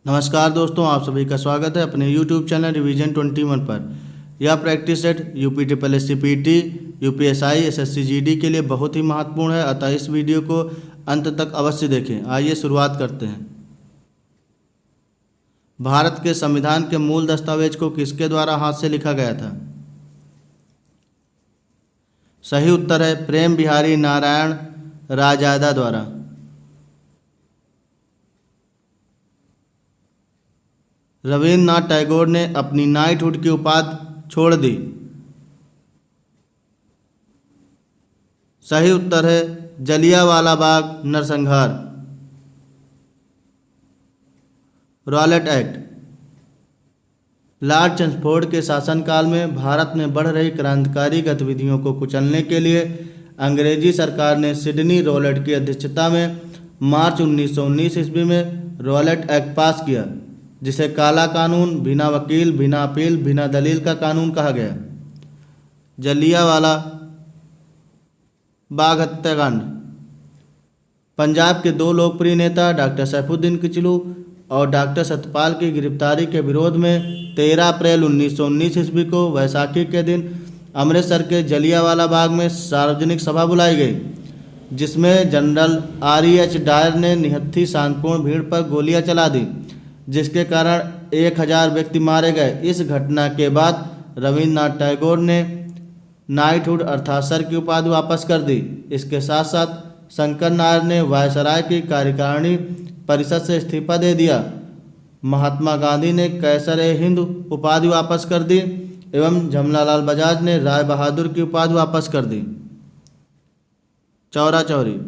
नमस्कार दोस्तों, आप सभी का स्वागत है अपने YouTube चैनल रिवीजन 21 पर। यह practice set UP triple S C PT, UPSI, SSC GD के लिए बहुत ही महत्वपूर्ण है, अतः इस वीडियो को अंत तक अवश्य देखें। आइए शुरुआत करते हैं। भारत के संविधान के मूल दस्तावेज को किसके द्वारा हाथ से लिखा गया था? सही उत्तर है प्रेम बिहारी नारायण राजादा द्वारा। रविन्द्रनाथ टैगोर ने अपनी नाइटहुड की उपाधि छोड़ दी। सही उत्तर है जलियांवाला बाग नरसंहार। Rowlatt act. लॉर्ड चेम्सफोर्ड के शासनकाल में भारत में बढ़ रही क्रांतिकारी गतिविधियों को कुचलने के लिए अंग्रेजी सरकार ने सिडनी रॉलेट की अध्यक्षता में मार्च 1919 ईस्वी में रॉलेट एक्ट पास किया, जिसे काला कानून, बिना वकील, बिना अपील, बिना दलील का कानून कहा गया। जलियांवाला बाग हत्याकांड। पंजाब के दो लोकप्रिय नेता डॉक्टर सैफुद्दीन किचलू और डॉक्टर सत्यपाल की गिरफ्तारी के विरोध में 13 अप्रैल 1919 ईस्वी को वैसाखी के दिन अमृतसर के जलियांवाला बाग में सार्वजनिक सभा बुलाई गई, जिसमें जनरल REH डायर ने निहत्थी शांतिपूर्ण भीड़ पर गोलियां चला दी, जिसके कारण 1000 व्यक्ति मारे गए। इस घटना के बाद रविन्द्रनाथ टैगोर ने नाइटहुड अर्थात सर की उपाधि वापस कर दी। इसके साथ साथ शंकर नायर ने वायसराय की कार्यकारिणी परिषद से इस्तीफा दे दिया। महात्मा गांधी ने कैसर-ए-हिंद उपाधि वापस कर दी एवं जमनालाल बजाज ने राय बहादुर की उपाधि वापस कर दी। Chaura Chauri.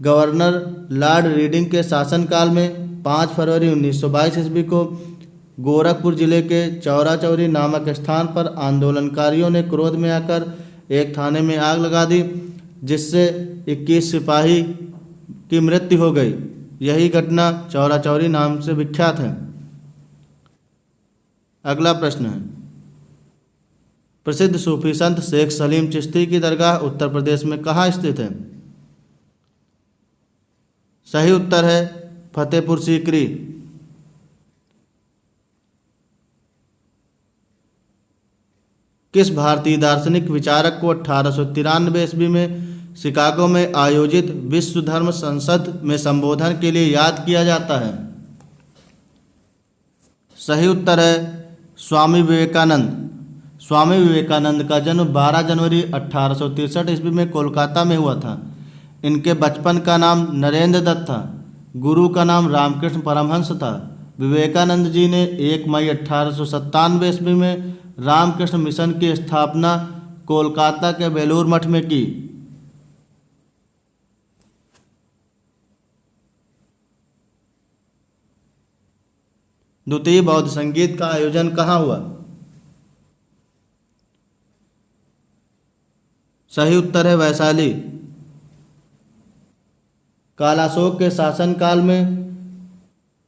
Governor lord Reading के शासनकाल में 5 फरवरी 1922 ईस्वी को गोरखपुर जिले के चौरा चौरी नामक स्थान पर आंदोलनकारियों ने क्रोध में आकर एक थाने में आग लगा दी, जिससे 21 सिपाही की मृत्यु हो गई। यही घटना चौरा चौरी नाम से विख्यात है। अगला प्रश्न है, प्रसिद्ध सूफी संत शेख सलीम चिश्ती की दरगाह उत्तर प्रदेश में कहाँ स्थित है? सही उत्तर है फतेहपुर सीकरी। किस भारतीय दार्शनिक विचारक को 1893 ईस्वी में शिकागो में आयोजित विश्व धर्म संसद में संबोधन के लिए याद किया जाता है? सही उत्तर है स्वामी विवेकानंद। स्वामी विवेकानंद का जन्म 12 जनवरी 1863 ईस्वी में कोलकाता में हुआ था। इनके बचपन का नाम नरेंद्र दत्त था। गुरु का नाम रामकृष्ण परमहंस था। विवेकानंद जी ने 1 मई 1897 ईस्वी में रामकृष्ण मिशन की स्थापना कोलकाता के बेलूर मठ में की। द्वितीय बौद्ध संगीत का आयोजन कहाँ हुआ? सही उत्तर है वैशाली। कालाशोक के शासनकाल में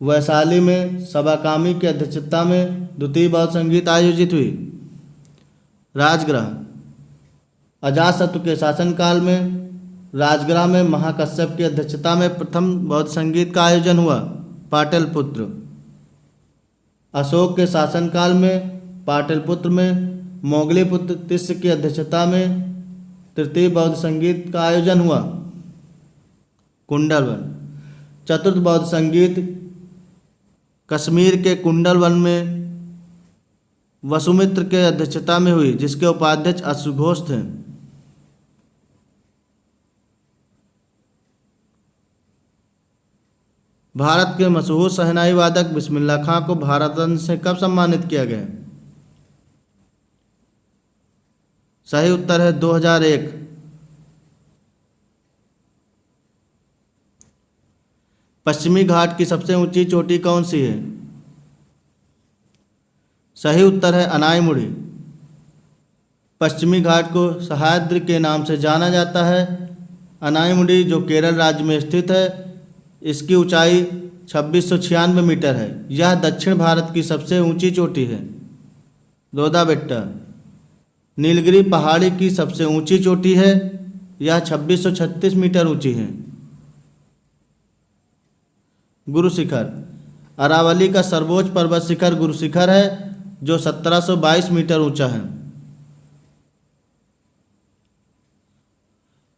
वैशाली में सभाकामी की अध्यक्षता में द्वितीय बौद्ध संगीत आयोजित हुई। राजगृह। अजातशत्रु के शासनकाल में राजगृह में महाकश्यप की अध्यक्षता में प्रथम बौद्ध संगीत का आयोजन हुआ। पाटलिपुत्र। अशोक के शासनकाल में पाटलिपुत्र में मोगलीपुत्र तिस्य की अध्यक्षता में तृतीय बौद्ध संगीत का आयोजन हुआ। कुंडलवन। चतुर्थ बौद्ध संगीत कश्मीर के कुंडलवन में वसुमित्र के अध्यक्षता में हुई, जिसके उपाध्यक्ष अश्वघोष थे। भारत के मशहूर शहनाई वादक बिस्मिल्लाह खां को भारत रत्न से कब सम्मानित किया गया? सही उत्तर है 2001। पश्चिमी घाट की सबसे ऊंची चोटी कौन सी है? सही उत्तर है अनाईमुड़ी। पश्चिमी घाट को सह्याद्री के नाम से जाना जाता है। अनाईमुड़ी जो केरल राज्य में स्थित है, इसकी ऊंचाई 2696 मीटर है। यह दक्षिण भारत की सबसे ऊंची चोटी है। दोदाबेट्टा नीलगिरी पहाड़ी की सबसे ऊंची चोटी है। यह 2636 मीटर ऊंची है। गुरु शिखर अरावली का सर्वोच्च पर्वत शिखर गुरु शिखर है जो 1722 मीटर ऊंचा है।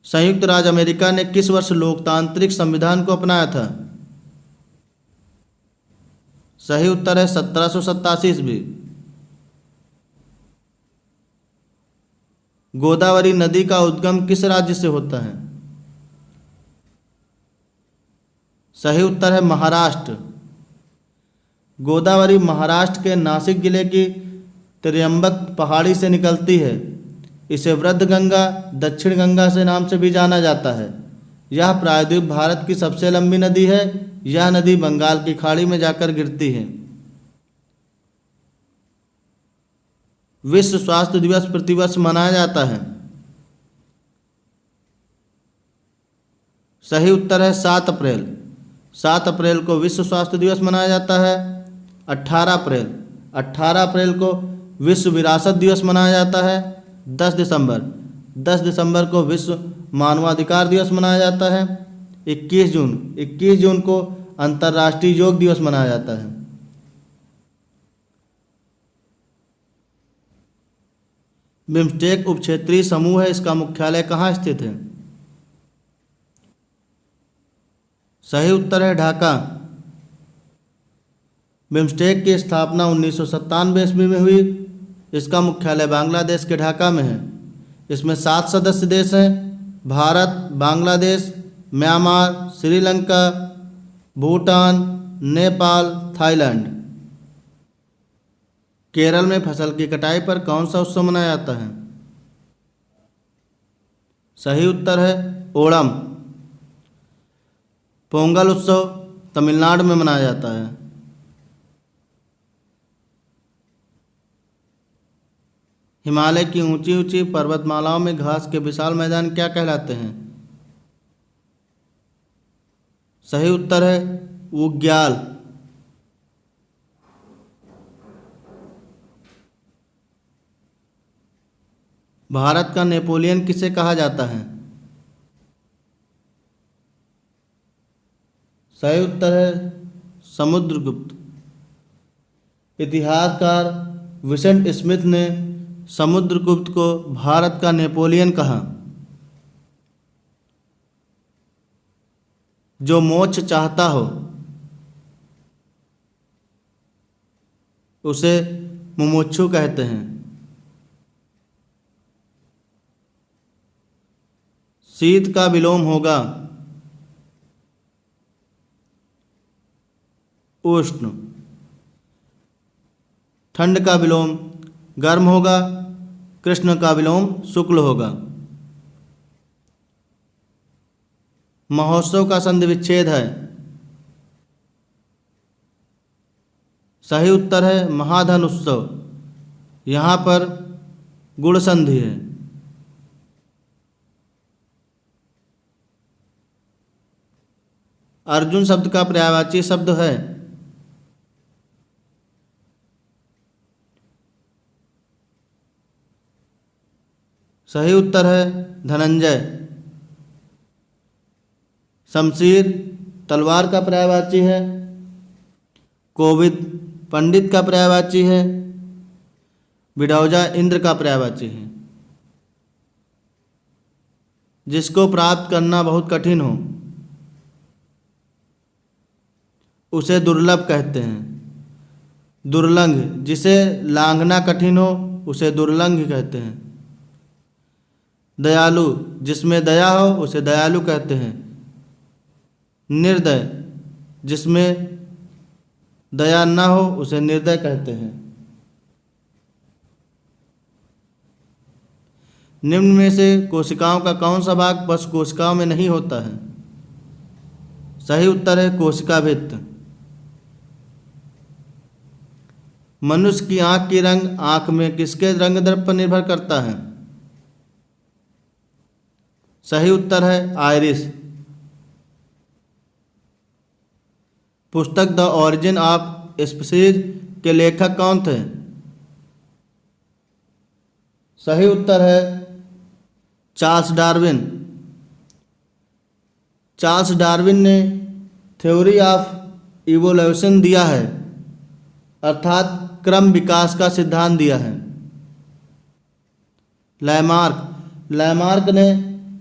संयुक्त राज्य अमेरिका ने किस वर्ष लोकतांत्रिक संविधान को अपनाया था? सही उत्तर है 1787 ईस्वी। गोदावरी नदी का उद्गम किस राज्य से होता है? सही उत्तर है महाराष्ट्र। गोदावरी महाराष्ट्र के नासिक जिले की त्र्यंबक पहाड़ी से निकलती है। इसे वृद्ध गंगा, दक्षिण गंगा से नाम से भी जाना जाता है। यह प्रायद्वीप भारत की सबसे लंबी नदी है। यह नदी बंगाल की खाड़ी में जाकर गिरती है। विश्व स्वास्थ्य दिवस प्रतिवर्ष मनाया जाता है। सही उत्तर है 7 अप्रैल। 7 अप्रैल को विश्व स्वास्थ्य दिवस मनाया जाता है। 18 अप्रैल को विश्व विरासत दिवस मनाया जाता है। 10 दिसंबर को विश्व मानवाधिकार दिवस मनाया जाता है। 21 जून को अंतर्राष्ट्रीय योग दिवस मनाया जाता है। बिम्स्टेक उपक्षेत्रीय समूह है, इसका मुख्यालय कहाँ स्थित है? सही उत्तर है ढाका। बिम्स्टेक की स्थापना 1997 ईस्वी में हुई। इसका मुख्यालय बांग्लादेश के ढाका में है। इसमें 7 सदस्य देश हैं: भारत, बांग्लादेश, म्यांमार, श्रीलंका, भूटान, नेपाल, थाईलैंड। केरल में फसल की कटाई पर कौन सा उत्सव मनाया जाता है? सही उत्तर है ओणम। पोंगल उत्सव तमिलनाडु में मनाया जाता है। हिमालय की ऊंची ऊंची पर्वतमालाओं में घास के विशाल मैदान क्या कहलाते हैं? सही उत्तर है उग्याल। भारत का नेपोलियन किसे कहा जाता है? सही उत्तर है समुद्रगुप्त। इतिहासकार विंसेंट स्मिथ ने समुद्रगुप्त को भारत का नेपोलियन कहा। जो मोक्ष चाहता हो उसे मुमुक्षु कहते हैं। शीत का विलोम होगा उष्ण। ठंड का विलोम गर्म होगा। कृष्ण का विलोम शुक्ल होगा। महोत्सव का संधि विच्छेद है। सही उत्तर है महाधन उत्सव। यहाँ पर गुण संधि है। अर्जुन शब्द का पर्यायवाची शब्द है? सही उत्तर है धनंजय। शमशीर तलवार का पर्यायवाची है। कोविद पंडित का पर्यायवाची है। बिडौजा इंद्र का पर्यायवाची है। जिसको प्राप्त करना बहुत कठिन हो उसे दुर्लभ कहते हैं। दुर्लंघ जिसे लांघना कठिन हो उसे दुर्लंघ कहते हैं। दयालु जिसमें दया हो उसे दयालु कहते हैं। निर्दय जिसमें दया न हो उसे निर्दय कहते हैं। निम्न में से कोशिकाओं का कौन सा भाग पशु कोशिकाओं में नहीं होता है? सही उत्तर है कोशिका भित्त। मनुष्य की आंख की रंग आंख में किसके रंग द्रव्य पर निर्भर करता है? सही उत्तर है आइरिस। पुस्तक द ऑरिजिन ऑफ स्पीसीज के लेखक कौन थे? सही उत्तर है चार्ल्स डार्विन। चार्ल्स डार्विन ने थ्योरी ऑफ इवोल्यूशन दिया है, अर्थात क्रम विकास का सिद्धांत दिया है। लैमार्क ने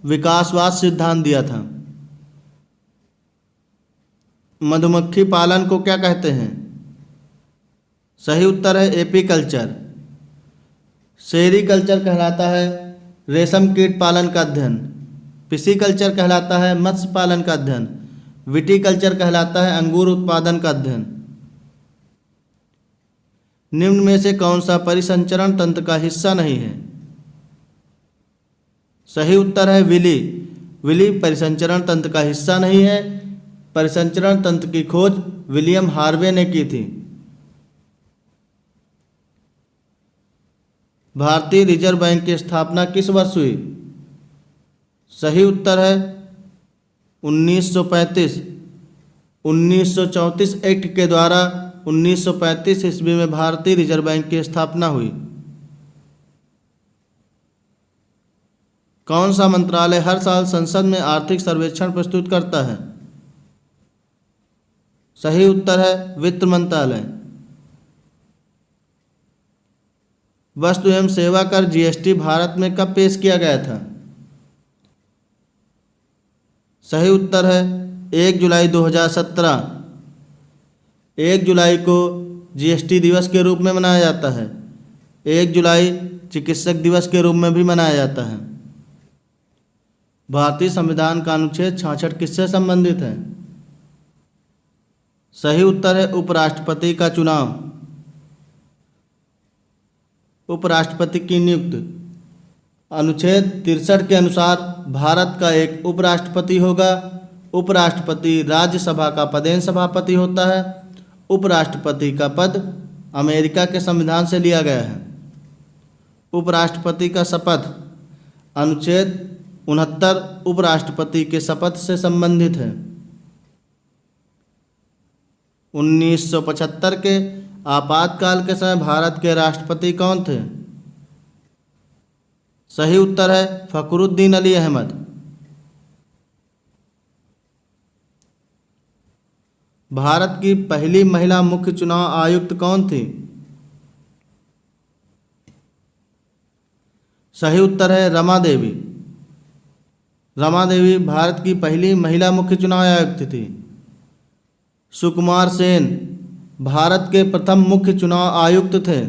विकासवाद सिद्धांत दिया था। मधुमक्खी पालन को क्या कहते हैं? सही उत्तर है एपीकल्चर। सेरीकल्चर कहलाता है रेशम कीट पालन का अध्ययन। पिसीकल्चर कहलाता है मत्स्य पालन का अध्ययन। विटीकल्चर कहलाता है अंगूर उत्पादन का अध्ययन। निम्न में से कौन सा परिसंचरण तंत्र का हिस्सा नहीं है? सही उत्तर है विली। विली परिसंचरण तंत्र का हिस्सा नहीं है। परिसंचरण तंत्र की खोज विलियम हार्वे ने की थी। भारतीय रिजर्व बैंक की स्थापना किस वर्ष हुई? सही उत्तर है 1935। 1934 एक्ट के द्वारा 1935 ईस्वी में भारतीय रिजर्व बैंक की स्थापना हुई। कौन सा मंत्रालय हर साल संसद में आर्थिक सर्वेक्षण प्रस्तुत करता है? सही उत्तर है वित्त मंत्रालय। वस्तु एवं सेवा कर जीएसटी भारत में कब पेश किया गया था? सही उत्तर है 1 जुलाई 2017। 1 जुलाई को जीएसटी दिवस के रूप में मनाया जाता है। 1 जुलाई चिकित्सक दिवस के रूप में भी मनाया जाता है। भारतीय संविधान का अनुच्छेद 66 किससे संबंधित है? सही उत्तर है उपराष्ट्रपति का चुनाव। उपराष्ट्रपति की नियुक्ति अनुच्छेद 63 के अनुसार भारत का एक उपराष्ट्रपति होगा। उपराष्ट्रपति राज्यसभा का पदेन सभापति होता है। उपराष्ट्रपति का पद अमेरिका के संविधान से लिया गया है। उपराष्ट्रपति का शपथ अनुच्छेद 69 उपराष्ट्रपति के शपथ से संबंधित है। 1975 के आपातकाल के समय भारत के राष्ट्रपति कौन थे? सही उत्तर है फखरुद्दीन अली अहमद। भारत की पहली महिला मुख्य चुनाव आयुक्त कौन थी? सही उत्तर है रमा देवी। रमा देवी भारत की पहली महिला मुख्य चुनाव आयुक्त थी। सुकुमार सेन भारत के प्रथम मुख्य चुनाव आयुक्त थे।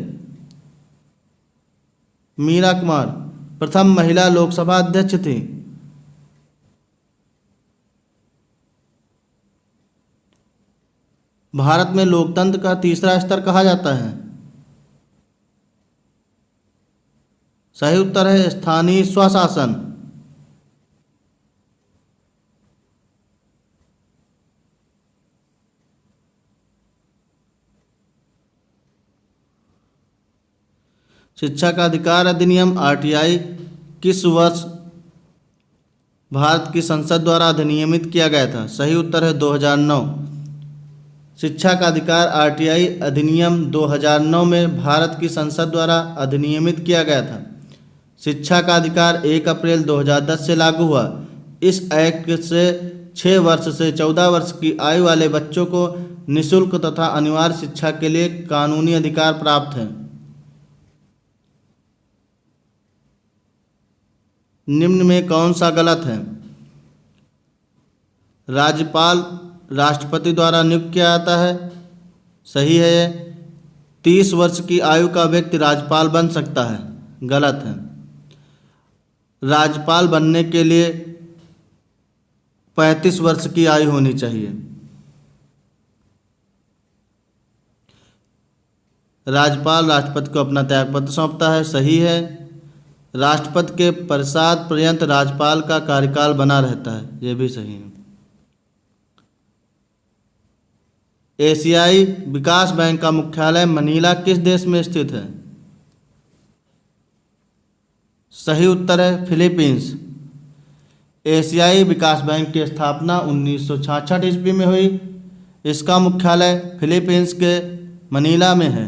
मीरा कुमार प्रथम महिला लोकसभा अध्यक्ष थी। भारत में लोकतंत्र का तीसरा स्तर कहा जाता है। सही उत्तर है स्थानीय स्वशासन। शिक्षा का अधिकार अधिनियम आरटीआई किस वर्ष भारत की संसद द्वारा अधिनियमित किया गया था? सही उत्तर है 2009। शिक्षा का अधिकार आरटीआई अधिनियम 2009 में भारत की संसद द्वारा अधिनियमित किया गया था। शिक्षा का अधिकार 1 अप्रैल 2010 से लागू हुआ। इस एक्ट से 6 वर्ष से 14 वर्ष की आयु वाले बच्चों को निःशुल्क तथा अनिवार्य शिक्षा के लिए कानूनी अधिकार प्राप्त है। निम्न में कौन सा गलत है? राज्यपाल राष्ट्रपति द्वारा नियुक्त किया जाता है। सही है। 30 वर्ष की आयु का व्यक्ति राज्यपाल बन सकता है। गलत है। राज्यपाल बनने के लिए 35 वर्ष की आयु होनी चाहिए। राज्यपाल राष्ट्रपति को अपना त्यागपत्र सौंपता है। सही है। राष्ट्रपति के प्रसाद पर्यंत राज्यपाल का कार्यकाल बना रहता है। यह भी सही है। एशियाई विकास बैंक का मुख्यालय मनीला किस देश में स्थित है? सही उत्तर है फिलीपींस। एशियाई विकास बैंक की स्थापना 1966 ईस्वी में हुई। इसका मुख्यालय फिलीपींस के मनीला में है।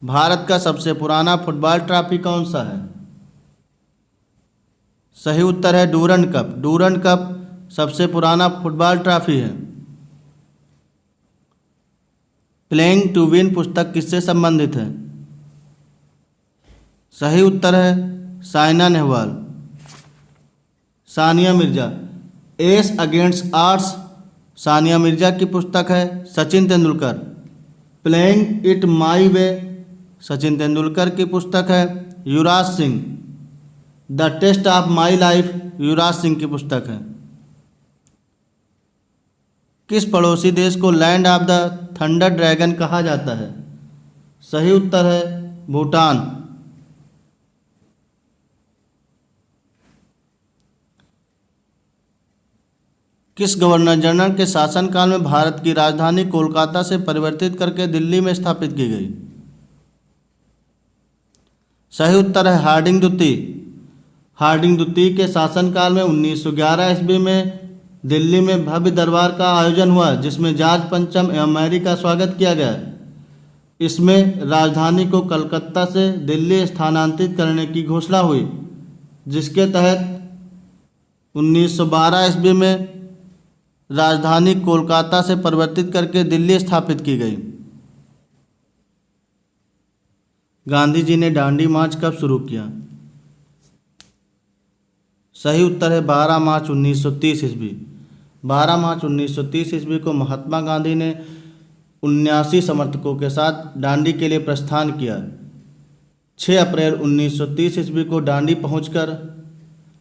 भारत का सबसे पुराना फुटबॉल ट्रॉफी कौन सा है? सही उत्तर है डूरंड कप। डूरंड कप सबसे पुराना फुटबॉल ट्रॉफी है। प्लेइंग टू विन पुस्तक किससे संबंधित है? सही उत्तर है Saina Nehwal. Sania Mirza, ace against odds Sania Mirza की पुस्तक है। Sachin Tendulkar, playing it my way Sachin Tendulkar की पुस्तक है। Yuvraj Singh, the test of my life Yuvraj Singh की पुस्तक है। किस पड़ोसी देश को land of the thunder dragon कहा जाता है? सही उत्तर है भूटान। किस गवर्नर जनरल के शासनकाल में भारत की राजधानी कोलकाता से परिवर्तित करके दिल्ली में स्थापित की गई? सही उत्तर है हार्डिंग द्वितीय। हार्डिंग द्वितीय के शासनकाल में 1911 ईस्वी में दिल्ली में भव्य दरबार का आयोजन हुआ, जिसमें जॉर्ज पंचम एवं मैरी का स्वागत किया गया। इसमें राजधानी को कलकत्ता से दिल्ली स्थानांतरित करने की घोषणा हुई, जिसके तहत 1912 ईस्वी में राजधानी कोलकाता से परिवर्तित करके दिल्ली स्थापित की गई। गांधी जी ने दांडी मार्च कब शुरू किया? सही उत्तर है 12 मार्च 1930 ईस्वी। 12 मार्च 1930 ईस्वी को महात्मा गांधी ने 79 समर्थकों के साथ दांडी के लिए प्रस्थान किया। 6 अप्रैल 1930 ईस्वी को दांडी पहुंचकर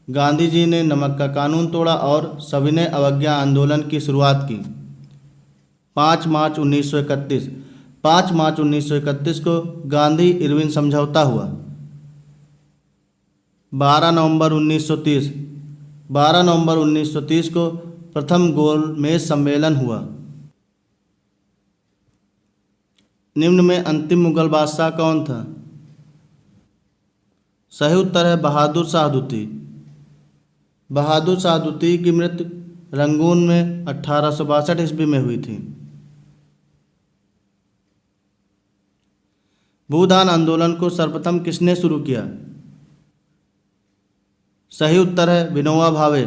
गांधी जी ने नमक का कानून तोड़ा और सविनय अवज्ञा आंदोलन की शुरुआत की। 5 मार्च 1931 को गांधी इरविन समझौता हुआ। 12 नवंबर 1930 को प्रथम गोलमेज सम्मेलन हुआ। निम्न में अंतिम मुगल बादशाह कौन था? सही उत्तर है बहादुर शाह द्वितीय। बहादुर शाह द्वितीय की मृत्यु रंगून में 1862 ईस्वी में हुई थी। भूदान आंदोलन को सर्वप्रथम किसने शुरू किया? सही उत्तर है विनोबा भावे।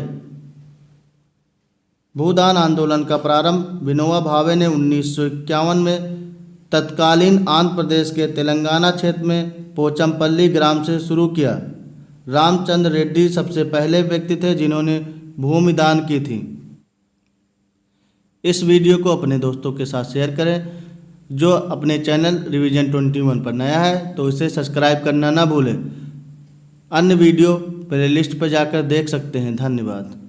भूदान आंदोलन का प्रारंभ विनोबा भावे ने 1951 में तत्कालीन आंध्र प्रदेश के तेलंगाना क्षेत्र में पोचमपल्ली ग्राम से शुरू किया। रामचंद्र रेड्डी सबसे पहले व्यक्ति थे जिन्होंने भूमि दान की थी। इस वीडियो को अपने दोस्तों के साथ शेयर करें। जो अपने चैनल रिवीजन 21 पर नया है तो इसे सब्सक्राइब करना ना भूलें। अन्य वीडियो प्लेलिस्ट पर जाकर देख सकते हैं। धन्यवाद।